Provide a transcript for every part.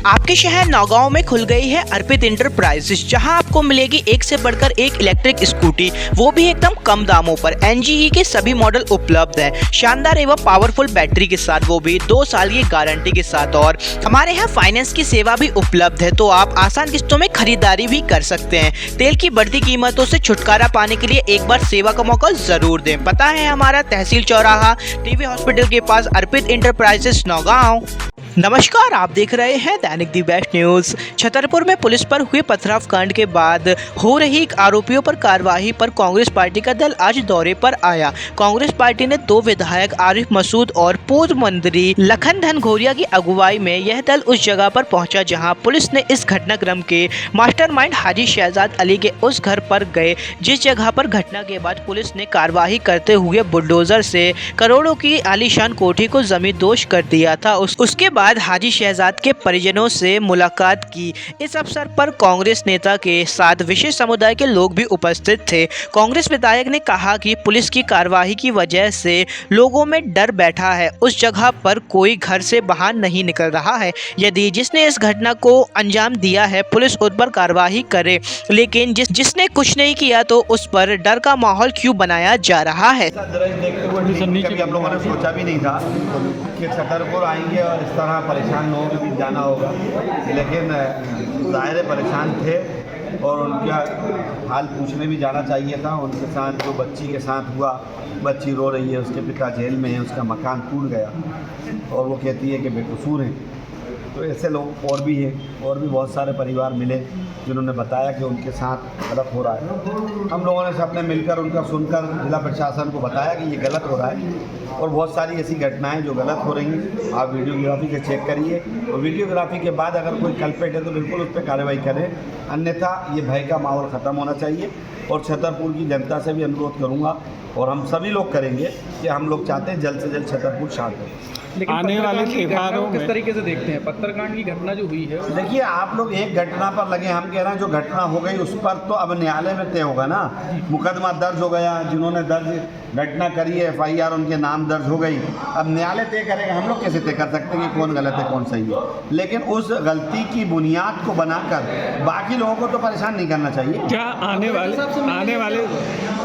आपके शहर नौगांव में खुल गई है अर्पित इंटरप्राइजेस, जहां आपको मिलेगी एक से बढ़कर एक इलेक्ट्रिक स्कूटी, वो भी एकदम कम दामों पर। एनजीई के सभी मॉडल उपलब्ध हैं, शानदार एवं पावरफुल बैटरी के साथ, वो भी 2 साल की गारंटी के साथ। और हमारे यहाँ फाइनेंस की सेवा भी उपलब्ध है, तो आप आसान किस्तों में खरीदारी भी कर सकते हैं। तेल की बढ़ती कीमतों से छुटकारा पाने के लिए एक बार सेवा का मौका जरूर दें। पता है हमारा तहसील चौराहा, टीवी हॉस्पिटल के पास, अर्पित इंटरप्राइजेस नौगांव। नमस्कार, आप देख रहे हैं दैनिक दी बेस्ट न्यूज़। छतरपुर में पुलिस पर हुए पथराव कांड के बाद हो रही आरोपियों पर कार्रवाई पर कांग्रेस पार्टी का दल आज दौरे पर आया। कांग्रेस पार्टी ने 2 विधायक आरिफ मसूद और पूर्व मंत्री लखन घनघोरिया की अगुवाई में यह दल उस जगह पर पहुंचा जहां पुलिस ने इस घटनाक्रम के मास्टरमाइंड हाजी शहजाद अली के उस घर पर गए, जिस जगह पर घटना के बाद पुलिस ने कार्रवाई करते हुए बुलडोजर से करोड़ों की आलीशान कोठी को जमींदोज कर दिया था। उसके बाद हाजी शहजाद के परिजनों से मुलाकात की। इस अवसर पर कांग्रेस नेता के साथ विशेष समुदाय के लोग भी उपस्थित थे। कांग्रेस विधायक ने कहा कि पुलिस की कार्रवाई की वजह से लोगों में डर बैठा है। उस जगह पर कोई घर से बाहर नहीं निकल रहा है। यदि जिसने इस घटना को अंजाम दिया है, पुलिस उस पर कार्रवाई करे, लेकिन जिसने कुछ नहीं किया तो उस पर डर का माहौल क्यों बनाया जा रहा है। हम लोगों ने सोचा भी नहीं था कि छतरपुर आएंगे और इस तरह परेशान लोगों को भी जाना होगा, लेकिन ज़ाहिर परेशान थे और उनका हाल पूछने भी जाना चाहिए था। उनके साथ जो बच्ची के साथ हुआ, बच्ची रो रही है, उसके पिता जेल में है, उसका मकान टूट गया और वो कहती है कि बेकसूर हैं। तो ऐसे लोग और भी हैं, और भी बहुत सारे परिवार मिले जिन्होंने बताया कि उनके साथ गलत हो रहा है। हम लोगों ने सबने मिलकर उनका सुनकर जिला प्रशासन को बताया कि ये गलत हो रहा है और बहुत सारी ऐसी घटनाएं जो गलत हो रही हैं। आप वीडियोग्राफी से चेक करिए और वीडियोग्राफी के बाद अगर कोई कल्प्रिट है तो बिल्कुल उस पर कार्रवाई करें, अन्यथा ये भय का माहौल ख़त्म होना चाहिए। और छतरपुर की जनता से भी अनुरोध करूँगा और हम सभी लोग करेंगे कि हम लोग चाहते हैं जल्द से जल्द छतरपुर शांत हो। लेकिन आने वाले त्योहारों किस तरीके से देखते हैं पत्थरकांड की घटना जो हुई है? देखिए, आप लोग एक घटना पर लगे, हम कह रहे हैं जो घटना हो गई उस पर तो अब न्यायालय में तय होगा ना। मुकदमा दर्ज हो गया, जिन्होंने दर्ज घटना करी है, FIR उनके नाम दर्ज हो गई, अब न्यायालय तय करेगा। हम लोग कैसे तय कर सकते हैं कि कौन गलत है कौन सही है? लेकिन उस गलती की बुनियाद को बनाकर बाकी लोगों को तो परेशान नहीं करना चाहिए। क्या आने वाले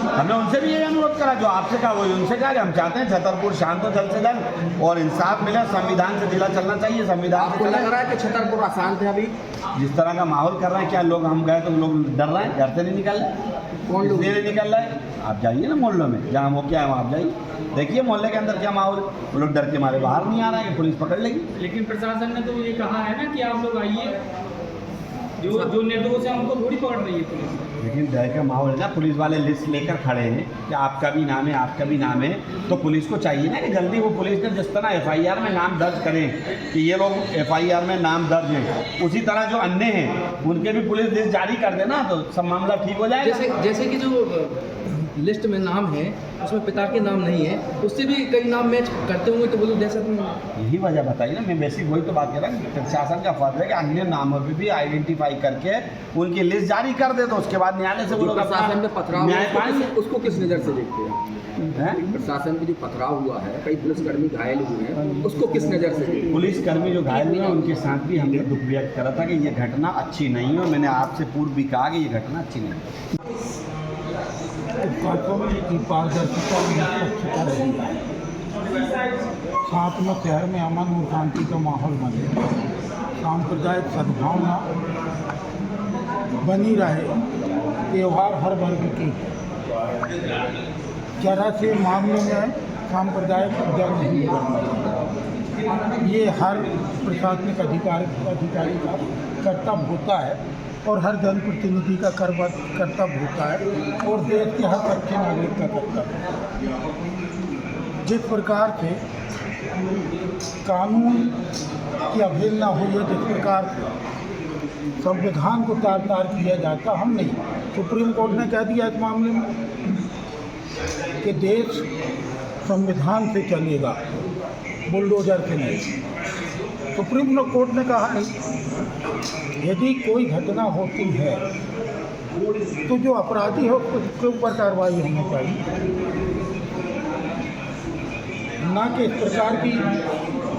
हमने उनसे भी ये अनुरोध करा, जो आपसे कहा वही उनसे कहा कि हम चाहते हैं छतरपुर शांत हो जल्द से जल्द और इंसाफ मिले। संविधान से जिला चलना चाहिए, संविधान से लग रहा है कि छतरपुर अशांत है अभी। जिस तरह का माहौल कर रहे हैं, क्या लोग, हम गए तो लोग डर रहे हैं, घर से नहीं निकल रहे, कौन लोग नहीं निकल रहे हैं? आप जाइए ना मोहल्लों में, जहाँ वो क्या है वहाँ आप जाइए, देखिए मोहल्ले के अंदर क्या माहौल। वो लोग डर के मारे बाहर नहीं आ रहे हैं कि पुलिस पकड़ लेगी। लेकिन प्रशासन ने तो ये कहा है ना कि आप लोग आइए, जो निर्दोष है उनको थोड़ी पकड़ रही है पुलिस। लेकिन डर का माहौल है ना, पुलिस वाले लिस्ट लेकर खड़े हैं कि आपका भी नाम है, आपका भी नाम है, तो पुलिस को चाहिए ना कि जल्दी वो पुलिस ने जिस तरह FIR में नाम दर्ज करें कि ये लोग FIR में नाम दर्ज हैं, उसी तरह जो अन्य हैं उनके भी पुलिस लिस्ट जारी कर देना तो सब मामला ठीक हो जाएगा। जैसे कि जो लिस्ट में नाम है उसमें पिता के नाम नहीं है, उससे भी कई नाम मैच करते होंगे तो वो लोग दहशत में। यही वजह बताइए ना, मैं बेसिक वही तो बात कर रहा हूँ। प्रशासन का फर्ज है कि अन्य नामों पे भी आइडेंटिफाई करके उनकी लिस्ट जारी कर दे, तो उसके बाद न्यायालय से वो लोग प्रशासन में पथराव न्याय पाएंगे। उसको किस नज़र से देखते हैं? प्रशासन में जो पथराव हुआ है, कई पुलिसकर्मी घायल हुए हैं, उसको किस नज़र से देखते हैं? पुलिसकर्मी जो घायल हुए हैं उनके साथ भी हमने दुख व्यक्त करा था कि ये घटना अच्छी नहीं है और मैंने आपसे पूर्व भी कहा कि ये घटना अच्छी नहीं है। की पारदर्शिता और निष्पक्षता रही है, साथ में शहर में अमन और शांति का माहौल बने, सांप्रदायिक सद्भावना बनी रहे, त्यौहार हर वर्ग की जरा से मामले में सांप्रदायिक उद्योग नहीं करना, ये हर प्रशासनिक अधिकारी का कर्तव्य होता है और हर जनप्रतिनिधि का कर्तव्य होता है और देश के हर अच्छे नागरिक का कर्तव्य। जिस प्रकार से कानून की अवहेलना हुई है, जिस प्रकार से संविधान को तार-तार किया जाता, हम नहीं। सुप्रीम कोर्ट ने कह दिया इस मामले में कि देश संविधान से चलेगा, बुलडोजर से नहीं। सुप्रीम कोर्ट ने कहा है यदि कोई घटना होती है तो जो अपराधी हो उसके ऊपर कार्रवाई होनी चाहिए, ना कि इस प्रकार की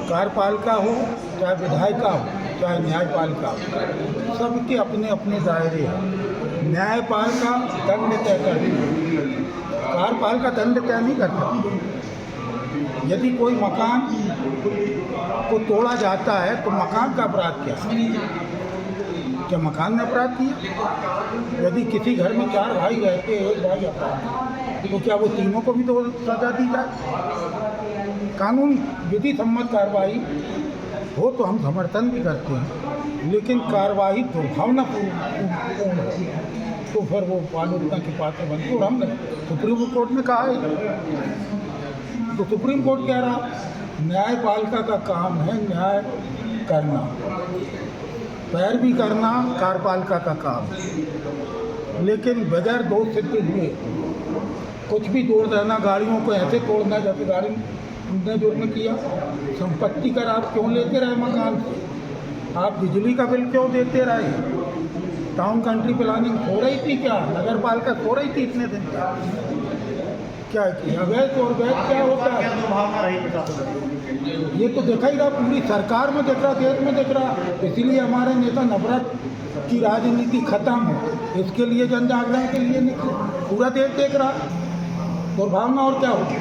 कार्यपालिका हो चाहे विधायिका हो चाहे न्यायपालिका, सबके अपने अपने दायरे हैं। न्यायपालिका दंड तय करती है, कार्यपालिका दंड तय नहीं करता। यदि कोई मकान को तोड़ा जाता है तो मकान का अपराध क्या है? क्या मकान ने अपराध किया? यदि किसी घर में 4 भाई रहते हैं, एक भाई अपराध, तो क्या वो तीनों को भी तो सजा दी जाए? कानून विधि सम्मत कार्रवाई हो तो हम समर्थन भी करते हैं, लेकिन कार्रवाई दुर्भावनापूर्ण हो तो फिर वो आलोचना के पात्र बनती है। और हमने सुप्रीम कोर्ट में कहा है, तो सुप्रीम कोर्ट कह रहा न्यायपालिका का काम है न्याय करना, पैरवी करना कार्यपालिका का काम है। लेकिन बगैर दोष सिद्ध हुए कुछ भी तोड़ देना, गाड़ियों को ऐसे तोड़ना जैसे गाड़ी ने जो ने किया। संपत्ति कर आप क्यों लेते रहे मकान से? आप बिजली का बिल क्यों देते रहे? टाउन कंट्री प्लानिंग हो रही थी क्या? नगर पालिका हो रही थी इतने दिन क्या किया? अवैध और वैध क्या होता है? ये तो देखा ही रहा, पूरी सरकार में देख रहा, देश में देख रहा। इसीलिए हमारे नेता नफरत की राजनीति खत्म हो, इसके लिए जन जागरण के लिए निकले। पूरा देश देख रहा दुर्भावना, और क्या होगी?